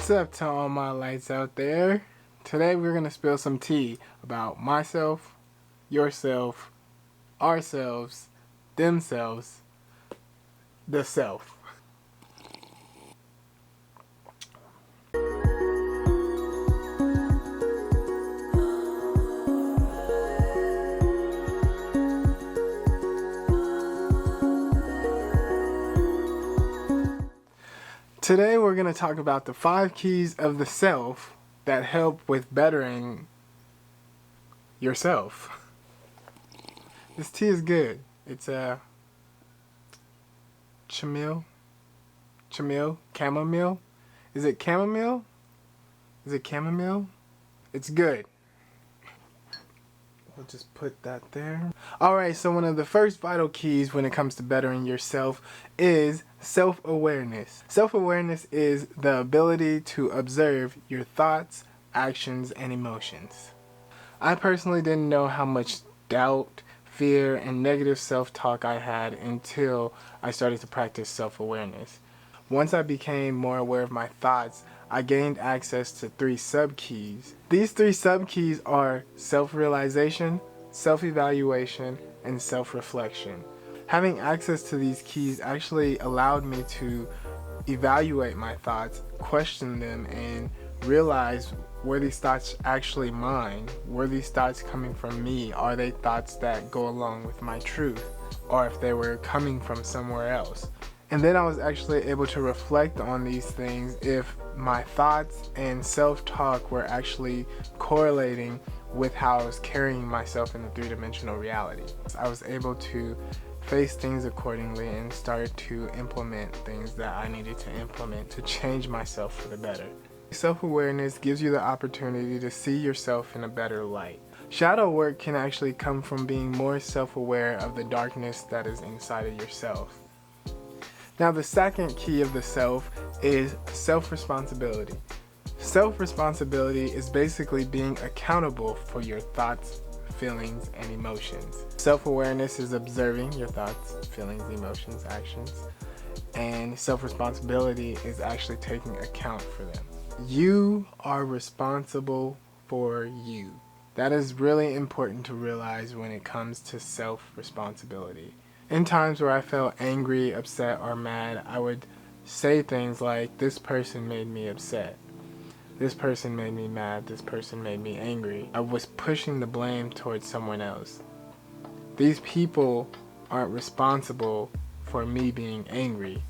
What's up to all my lights out there? Today we're going to spill some tea about myself, yourself, ourselves, themselves, the self. Today we're going to talk about the 5 keys of the self that help with bettering yourself. This tea is good. It's a chamomile. Is it chamomile? Is it chamomile? It's good. We'll just put that there. Alright, so one of the first vital keys when it comes to bettering yourself is self-awareness. Self-awareness is the ability to observe your thoughts, actions, and emotions. I personally didn't know how much doubt, fear, and negative self-talk I had until I started to practice self-awareness. Once I became more aware of my thoughts, I gained access to 3 sub-keys. These 3 sub-keys are self-realization, self-evaluation, and self-reflection. Having access to these keys actually allowed me to evaluate my thoughts, question them, and realize, were these thoughts actually mine? Were these thoughts coming from me? Are they thoughts that go along with my truth? Or if they were coming from somewhere else? And then I was actually able to reflect on these things if my thoughts and self-talk were actually correlating with how I was carrying myself in the 3-dimensional reality. I was able to face things accordingly and start to implement things that I needed to implement to change myself for the better. Self-awareness gives you the opportunity to see yourself in a better light. Shadow work can actually come from being more self-aware of the darkness that is inside of yourself. Now, the second key of the self is self-responsibility. Self-responsibility is basically being accountable for your thoughts, feelings, and emotions. Self-awareness is observing your thoughts, feelings, emotions, actions. And self-responsibility is actually taking account for them. You are responsible for you. That is really important to realize when it comes to self-responsibility. In times where I felt angry, upset, or mad, I would say things like, this person made me upset. This person made me mad. This person made me angry. I was pushing the blame towards someone else. These people aren't responsible for me being angry.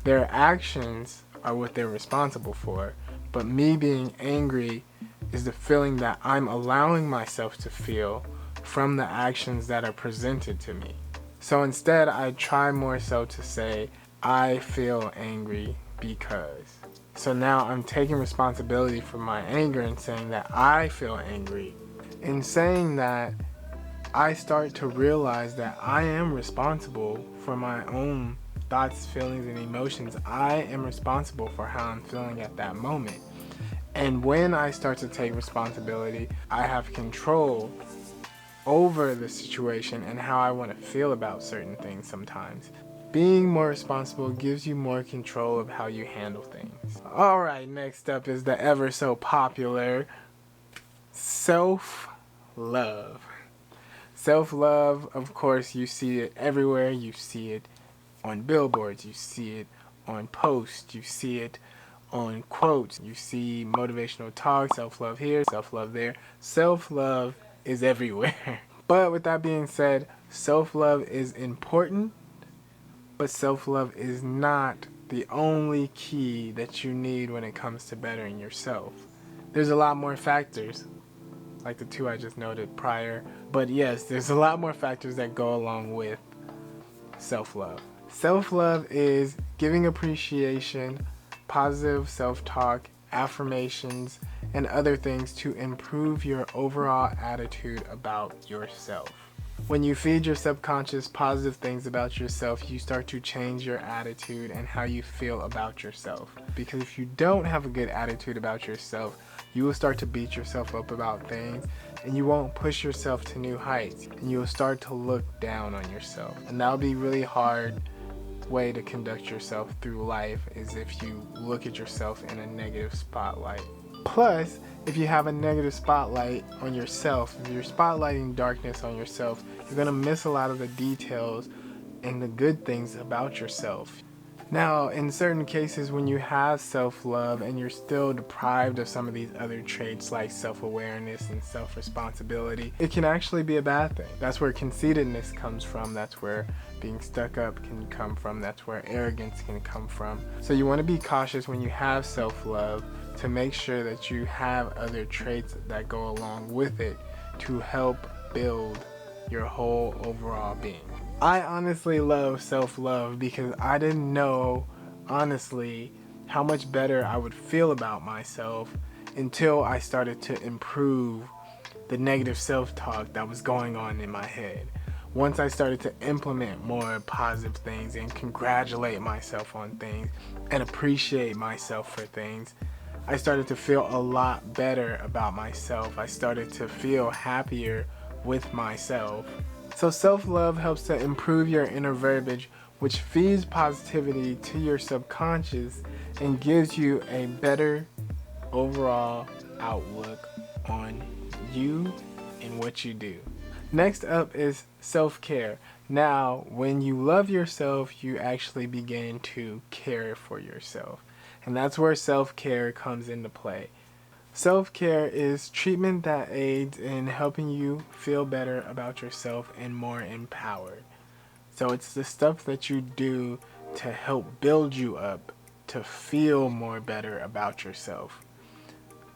Their actions are what they're responsible for, but me being angry is the feeling that I'm allowing myself to feel from the actions that are presented to me. So instead, I try more so to say, I feel angry because. So now I'm taking responsibility for my anger and saying that I feel angry. In saying that, I start to realize that I am responsible for my own thoughts, feelings, and emotions. I am responsible for how I'm feeling at that moment. And when I start to take responsibility, I have control over the situation and how I want to feel about certain things sometimes. Being more responsible gives you more control of how you handle things. Alright, next up is the ever so popular self-love. Self-love, of course, you see it everywhere. You see it on billboards, you see it on posts, you see it on quotes, you see motivational talk, self-love here, self-love there. Self-love is everywhere. But with that being said, self-love is important, but self-love is not the only key that you need when it comes to bettering yourself. There's a lot more factors, like the 2 I just noted prior, but yes, there's a lot more factors that go along with self-love. Self-love is giving appreciation, positive self-talk, affirmations, and other things to improve your overall attitude about yourself. When you feed your subconscious positive things about yourself, you start to change your attitude and how you feel about yourself. Because if you don't have a good attitude about yourself, you will start to beat yourself up about things, and you won't push yourself to new heights, and you will start to look down on yourself. And that'll be really hard way to conduct yourself through life is if you look at yourself in a negative spotlight. Plus, if you have a negative spotlight on yourself, if you're spotlighting darkness on yourself, you're going to miss a lot of the details and the good things about yourself. Now, in certain cases, when you have self-love and you're still deprived of some of these other traits like self-awareness and self-responsibility, it can actually be a bad thing. That's where conceitedness comes from. That's where being stuck up can come from. That's where arrogance can come from. So you want to be cautious when you have self-love to make sure that you have other traits that go along with it to help build your whole overall being. I honestly love self-love because I didn't know, honestly, how much better I would feel about myself until I started to improve the negative self-talk that was going on in my head. Once I started to implement more positive things and congratulate myself on things and appreciate myself for things, I started to feel a lot better about myself. I started to feel happier with myself. So self-love helps to improve your inner verbiage, which feeds positivity to your subconscious and gives you a better overall outlook on you and what you do. Next up is self-care. Now, when you love yourself, you actually begin to care for yourself. And that's where self-care comes into play. Self-care is treatment that aids in helping you feel better about yourself and more empowered. So it's the stuff that you do to help build you up to feel more better about yourself.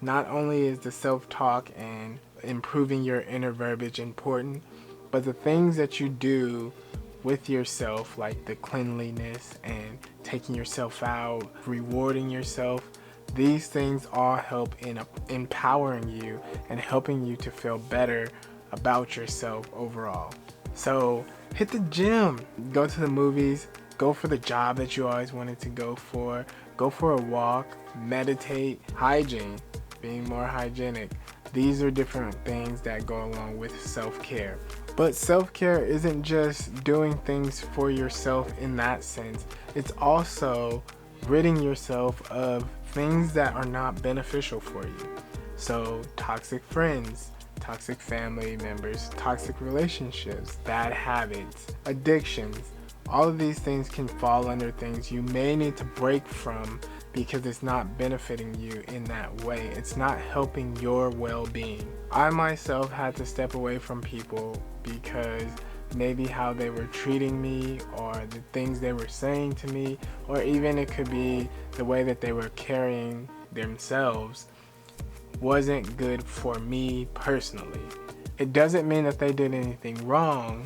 Not only is the self-talk and improving your inner verbiage important, but the things that you do with yourself, like the cleanliness and taking yourself out, rewarding yourself, these things all help in empowering you and helping you to feel better about yourself overall. So hit the gym, go to the movies, go for the job that you always wanted to go for a walk, meditate, hygiene, being more hygienic. These are different things that go along with self-care. But self-care isn't just doing things for yourself in that sense. It's also ridding yourself of things that are not beneficial for you. So toxic friends, toxic family members, toxic relationships, bad habits, addictions, all of these things can fall under things you may need to break from because it's not benefiting you in that way. It's not helping your well-being. I myself had to step away from people because maybe how they were treating me or the things they were saying to me, or even it could be the way that they were carrying themselves wasn't good for me personally. It doesn't mean that they did anything wrong.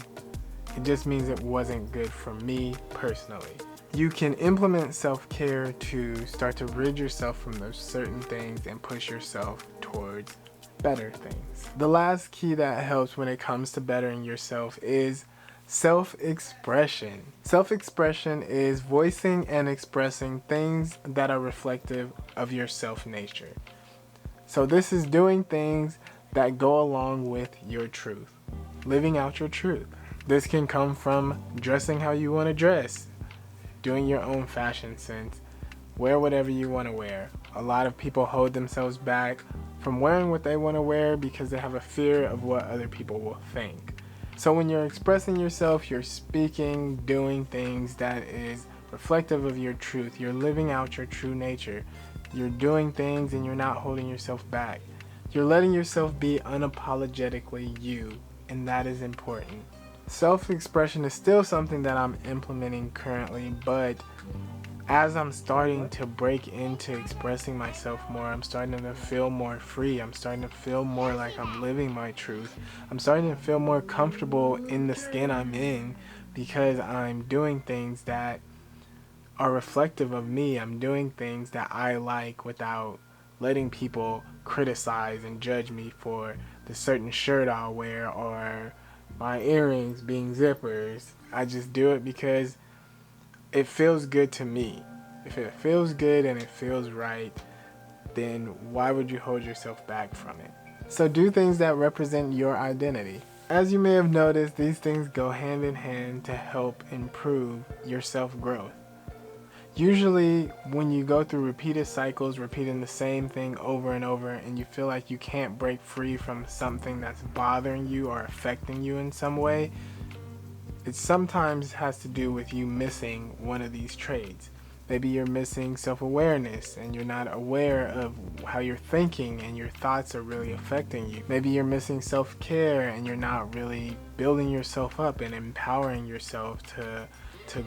It just means it wasn't good for me personally. You can implement self-care to start to rid yourself from those certain things and push yourself towards better things. The last key that helps when it comes to bettering yourself is self-expression. Self-expression is voicing and expressing things that are reflective of your self-nature. So this is doing things that go along with your truth, living out your truth. This can come from dressing how you want to dress, doing your own fashion sense, wear whatever you want to wear. A lot of people hold themselves back from wearing what they want to wear because they have a fear of what other people will think. So when you're expressing yourself, you're speaking, doing things that is reflective of your truth. You're living out your true nature. You're doing things and you're not holding yourself back. You're letting yourself be unapologetically you, and that is important. Self-expression is still something that I'm implementing currently, but as I'm starting to break into expressing myself more, I'm starting to feel more free. I'm starting to feel more like I'm living my truth. I'm starting to feel more comfortable in the skin I'm in because I'm doing things that are reflective of me. I'm doing things that I like without letting people criticize and judge me for the certain shirt I'll wear or my earrings being zippers. I just do it because it feels good to me. If it feels good and it feels right, then why would you hold yourself back from it? So do things that represent your identity. As you may have noticed, these things go hand in hand to help improve your self-growth. Usually when you go through repeated cycles, repeating the same thing over and over, and you feel like you can't break free from something that's bothering you or affecting you in some way, it sometimes has to do with you missing one of these traits. Maybe you're missing self-awareness and you're not aware of how you're thinking and your thoughts are really affecting you. Maybe you're missing self-care and you're not really building yourself up and empowering yourself to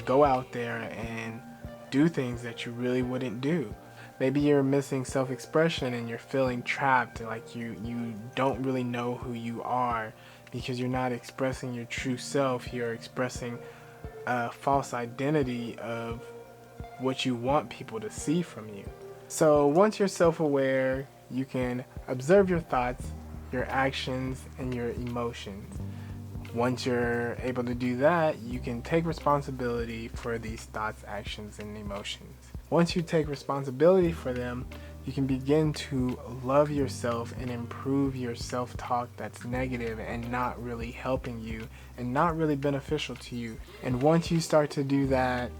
go out there and do things that you really wouldn't do. Maybe you're missing self-expression and you're feeling trapped, like you don't really know who you are because you're not expressing your true self. You're expressing a false identity of what you want people to see from you. So once you're self-aware, you can observe your thoughts, your actions, and your emotions. Once you're able to do that, you can take responsibility for these thoughts, actions, and emotions. Once you take responsibility for them, you can begin to love yourself and improve your self-talk that's negative and not really helping you and not really beneficial to you. And once you start to do that,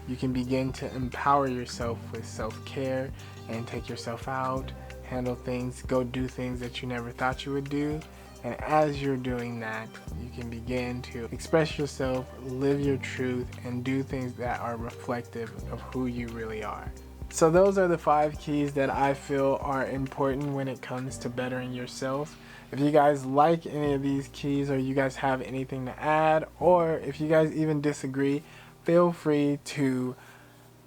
you can begin to empower yourself with self-care and take yourself out, handle things, go do things that you never thought you would do. And as you're doing that, you can begin to express yourself, live your truth, and do things that are reflective of who you really are. So those are the 5 keys that I feel are important when it comes to bettering yourself. If you guys like any of these keys, or you guys have anything to add, or if you guys even disagree, feel free to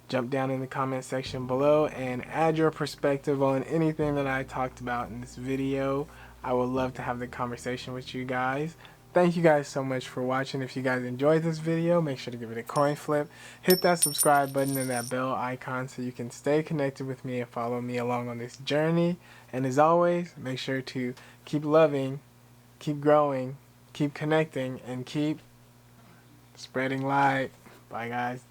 jump down in the comment section below and add your perspective on anything that I talked about in this video. I would love to have the conversation with you guys. Thank you guys so much for watching. If you guys enjoyed this video, make sure to give it a coin flip. Hit that subscribe button and that bell icon so you can stay connected with me and follow me along on this journey. And as always, make sure to keep loving, keep growing, keep connecting, and keep spreading light. Bye guys.